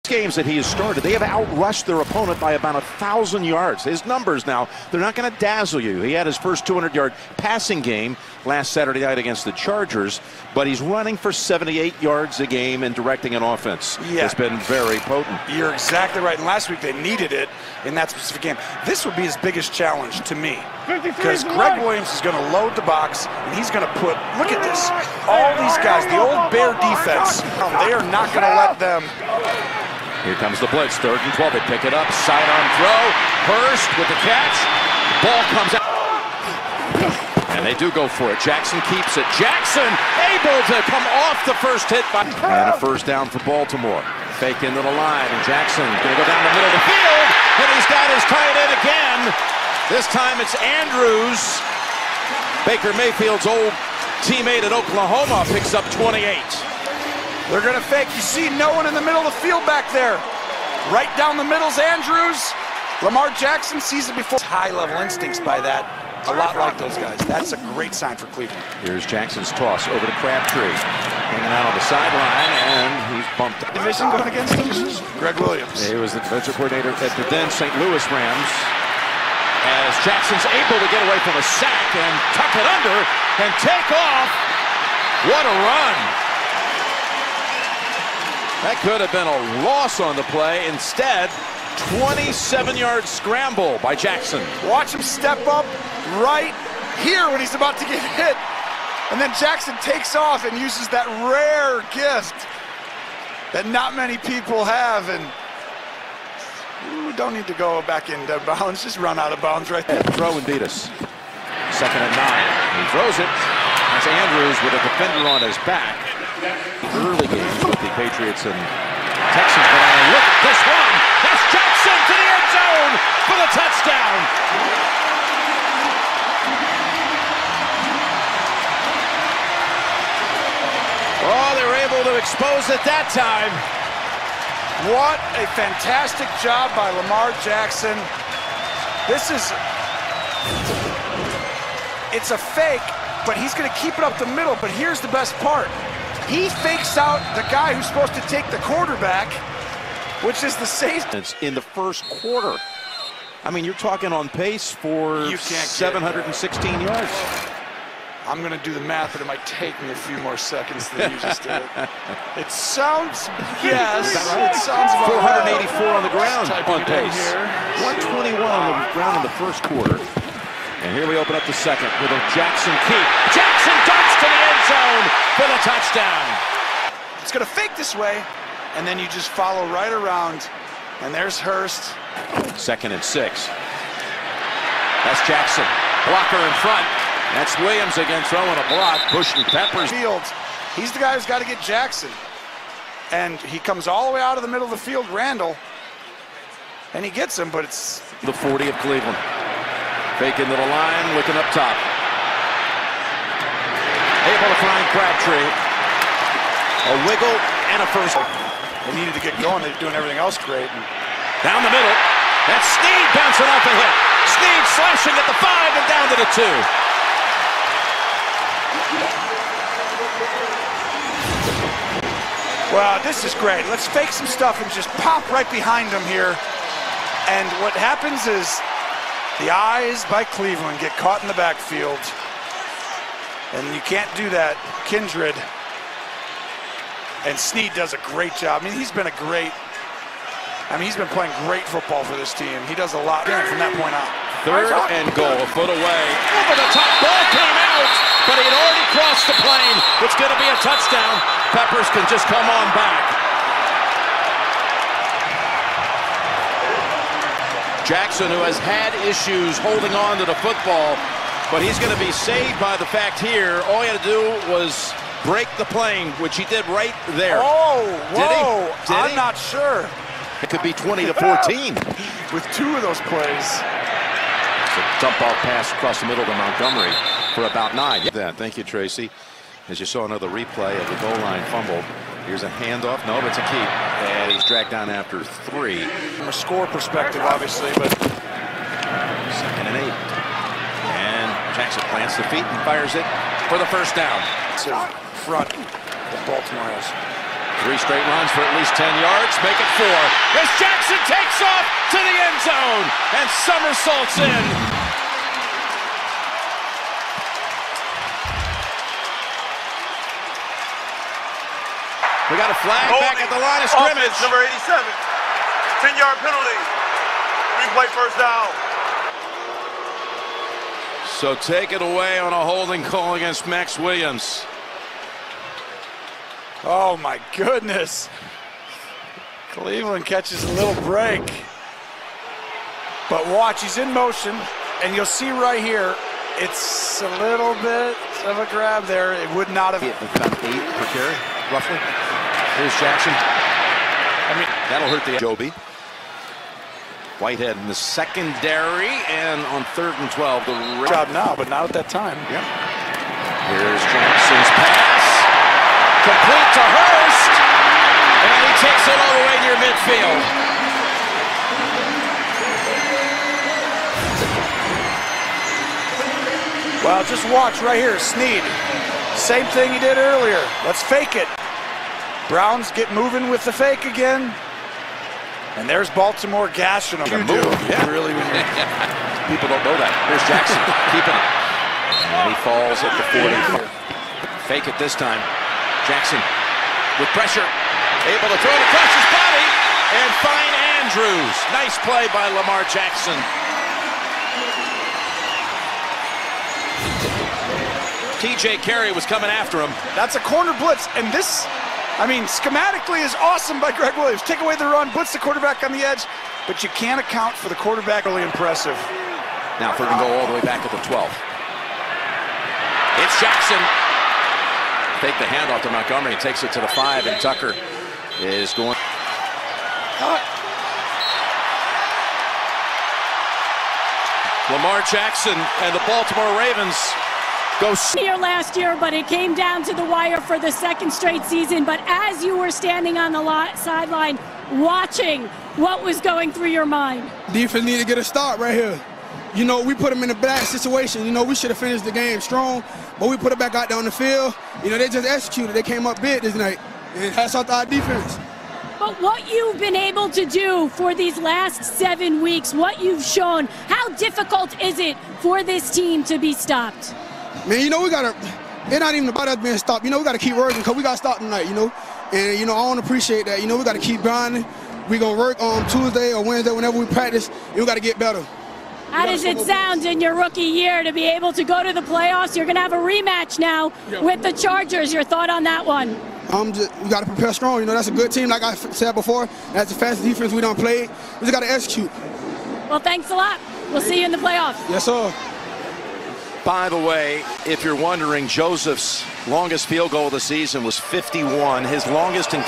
Games that he has started, they have outrushed their opponent by about 1,000 yards. His numbers now, they're not going to dazzle you. He had his first 200-yard passing game last Saturday night against the Chargers, but he's running for 78 yards a game and directing an offense. Yeah. It's been very potent. You're exactly right. And last week they needed it in that specific game. This would be his biggest challenge to me, because Greg Williams is going to load the box and he's going to put, look at this, all these guys, the old Bear defense, they are not going to let them. Here comes the blitz, 3rd and 12. They pick it up, sidearm throw. Hurst with the catch. Ball comes out. And they do go for it. Jackson keeps it. Jackson able to come off the first hit. And a first down for Baltimore. Fake into the line, and Jackson going to go down the middle of the field. And he's got his tight end again. This time it's Andrews. Baker Mayfield's old teammate at Oklahoma picks up 28. They're going to fake. You see no one in the middle of the field back there. Right down the middle's Andrews. Lamar Jackson sees it before. High-level instincts by that. A lot like those guys. That's a great sign for Cleveland. Here's Jackson's toss over to Crabtree. Hanging out on the sideline, and he's bumped. Division going against him? Greg Williams. He was the defensive coordinator at the then St. Louis Rams. As Jackson's able to get away from a sack and tuck it under and take off. What a run. That could have been a loss on the play. Instead, 27-yard scramble by Jackson. Watch him step up right here when he's about to get hit. And then Jackson takes off and uses that rare gift that not many people have. And don't need to go back into bounds. Just run out of bounds right there. Throw and beat us. 2nd and 9. He throws it. That's Andrews with a defender on his back. Early games with the Patriots and Texans, but look at this one. That's Jackson to the end zone for the touchdown. Oh, they were able to expose it that time. What a fantastic job by Lamar Jackson. It's a fake, but he's going to keep it up the middle. But here's the best part. He fakes out the guy who's supposed to take the quarterback, which is the safety. It's in the first quarter. I mean, you're talking on pace for 716 yards. I'm going to do the math, but it might take me a few more seconds than you just did. It sounds, yes, right? It sounds about 484 on the ground on pace. 121 on the ground in the first quarter. And here we open up the second with a Jackson keep. Jackson darts to the end zone for the touchdown. It's going to fake this way, and then you just follow right around, and there's Hurst. 2nd and 6. That's Jackson. Blocker in front. That's Williams again throwing a block, pushing Peppers. Fields. He's the guy who's got to get Jackson. And he comes all the way out of the middle of the field, Randall, and he gets him, but it's the 40 of Cleveland. Fake into the line, looking up top. Able to find Crabtree. A wiggle and a first. They needed to get going. They're doing everything else great. And down the middle. That's Snead bouncing off the hip. Snead slashing at the 5 and down to the 2. Well, this is great. Let's fake some stuff and just pop right behind them here. And what happens is the eyes by Cleveland get caught in the backfield. And you can't do that. Kindred and Snead does a great job. I mean, he's been playing great football for this team. He does a lot from that point on. 3rd and goal, a foot away. Over the top, ball came out, but he had already crossed the plane. It's going to be a touchdown. Peppers can just come on back. Jackson, who has had issues holding on to the football, but he's going to be saved by the fact here, all he had to do was break the plane, which he did right there. Oh, whoa. I'm not sure. It could be 20-14. With 2 of those plays. It's a dump off pass across the middle to Montgomery for about 9. Yeah, thank you, Tracy. As you saw another replay of the goal line fumble. Here's a handoff. No, it's a keep. And he's dragged down after 3. From a score perspective, obviously, but 2nd and 8. And Jackson plants the feet and fires it for the first down. It's in front of Baltimore has. 3 straight runs for at least 10 yards. Make it 4. As Jackson takes off to the end zone and somersaults in. We got a flag back at the line of scrimmage. Offense, number 87. 10-yard penalty. Replay first down. So take it away on a holding call against Max Williams. Oh my goodness. Cleveland catches a little break. But watch, he's in motion, and you'll see right here, it's a little bit of a grab there. It would not have. About 8 per carry, roughly. Here's Jackson. I mean, that'll hurt the Adobe. Whitehead in the secondary, and on 3rd and 12, the job now, but not at that time. Yeah. Here's Jackson's pass. Complete to Hurst, and he takes it all the way near midfield. Well, just watch right here, Snead. Same thing he did earlier. Let's fake it. Browns get moving with the fake again. And there's Baltimore gashing them. Yeah. Really, people don't know that. Here's Jackson keeping it. And he falls at the 40. Fake it this time. Jackson with pressure, able to throw it across his body and find Andrews. Nice play by Lamar Jackson. TJ Carey was coming after him. That's a corner blitz, and this, I mean, schematically is awesome by Greg Williams. Take away the run, blitz the quarterback on the edge, but you can't account for the quarterback. Really impressive. Now 3rd and goal all the way back at the 12. It's Jackson. Take the handoff to Montgomery and takes it to the 5, and Tucker is going. Lamar Jackson and the Baltimore Ravens go here last year, but it came down to the wire for the 2nd straight season. But as you were standing on the sideline watching, what was going through your mind? Defense need to get a start right here. You know, we put them in a bad situation. You know, we should have finished the game strong, but we put it back out there on the field. You know, they just executed. They came up big this night, and hats off to our defense. But what you've been able to do for these last 7 weeks, what you've shown, how difficult is it for this team to be stopped? Man, you know, we got to – it's not even about us being stopped. You know, we got to keep working because we got to stop tonight, you know. And, you know, I want to appreciate that. You know, we got to keep grinding. We're going to work on Tuesday or Wednesday whenever we practice, and we got to get better. How does it sound in your rookie year to be able to go to the playoffs? You're going to have a rematch now with the Chargers. Your thought on that one? We got to prepare strong. You know, that's a good team. Like I said before, that's the fastest defense we done played. We just got to execute. Well, thanks a lot. We'll see you in the playoffs. Yes, sir. By the way, if you're wondering, Joseph's longest field goal of the season was 51. His longest in